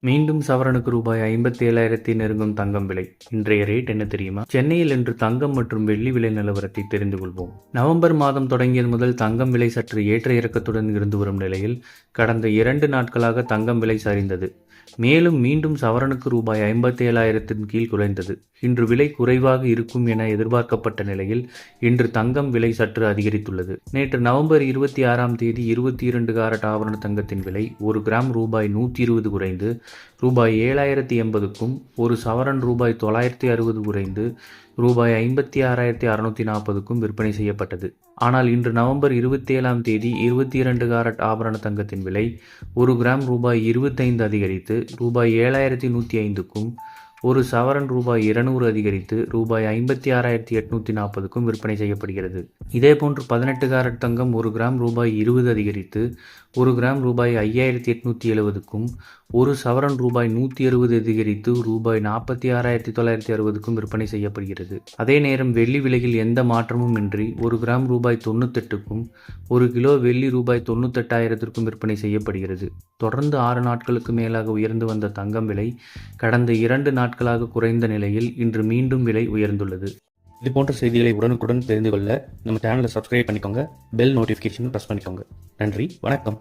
மீண்டும் சவரனுக்கு ரூபாய் 57,000 நெருங்கும் தங்கம் விலை. இன்றைய ரேட் என்ன தெரியுமா? சென்னையில் இன்று தங்கம் மற்றும் வெள்ளி விலை நிலவரத்தை தெரிந்து கொள்வோம். நவம்பர் மாதம் தொடங்கியது முதல் தங்கம் விலை சற்று ஏற்ற இறக்கத்துடன் இருந்து வரும் நிலையில் கடந்த 2 நாட்களாக தங்கம் விலை சரிந்தது. மேலும் மீண்டும் சவரனுக்கு ரூபாய் 57,000 கீழ் குறைந்தது. இன்று விலை குறைவாக இருக்கும் என எதிர்பார்க்கப்பட்ட நிலையில் இன்று தங்கம் விலை சற்று அதிகரித்துள்ளது. நேற்று நவம்பர் 26 22 காரட் ஆபரண தங்கத்தின் விலை 1 கிராம் ரூபாய் 120 குறைந்து ரூபாய் 7,080க்கும், ஒரு சவரன் ரூபாய் 960 குறைந்து ரூபாய் 56,640க்கும் விற்பனை செய்யப்பட்டது. ஆனால் இன்று நவம்பர் 27 22 காரட் ஆபரண தங்கத்தின் விலை 1 கிராம் ரூபாய் 25 அதிகரித்து ரூபாய் 7,105க்கும், ஒரு சவரன் ரூபாய் 200 அதிகரித்து ரூபாய் 56,840க்கும் விற்பனை செய்யப்படுகிறது. இதேபோன்று 18 காரட் தங்கம் 1 கிராம் ரூபாய் 20 அதிகரித்து 1 கிராம் ரூபாய் 5,870க்கும், ஒரு சவரன் ரூபாய் 160 அதிகரித்து ரூபாய் 46,960க்கும் விற்பனை செய்யப்படுகிறது. அதே நேரம் வெள்ளி விலையில் எந்த மாற்றமும் இன்றி 1 கிராம் ரூபாய் 98க்கும், 1 கிலோ வெள்ளி ரூபாய் 98,000க்கும் விற்பனை செய்யப்படுகிறது. தொடர்ந்து 6 நாட்களுக்கு மேலாக உயர்ந்து வந்த தங்கம் விலை கடந்த 2 நாட்களாக குறைந்த நிலையில் இன்று மீண்டும் விலை உயர்ந்துள்ளது. இது போன்ற செய்திகளை உடனுக்குடன் தெரிந்து கொள்ள நம்ம சேனலை சப்ஸ்கிரைப் பண்ணிக்கோங்க. பெல் நோட்டிஃபிகேஷன் ப்ரெஸ் பண்ணிக்கோங்க. நன்றி, வணக்கம்.